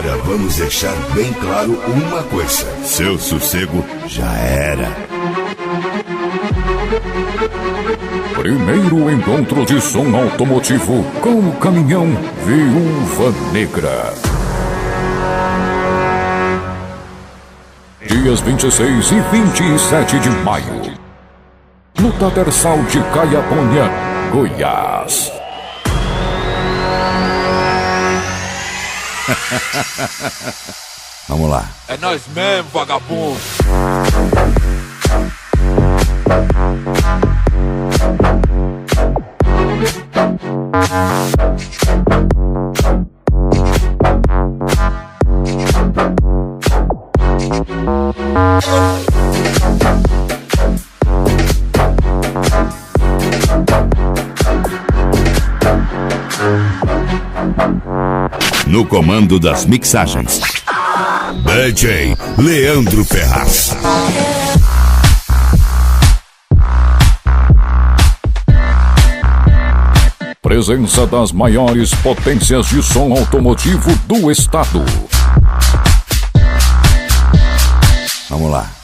Agora vamos deixar bem claro uma coisa: seu sossego já era. Primeiro encontro de som automotivo com o caminhão Viúva Negra. Dias 26 e 27 de maio, no Tatersal de Caiapônia, Goiás. Vamos lá. É nós mesmo, vagabundo. No comando das mixagens, DJ Leandro Ferraz. Presença das maiores potências de som automotivo do estado. Vamos lá.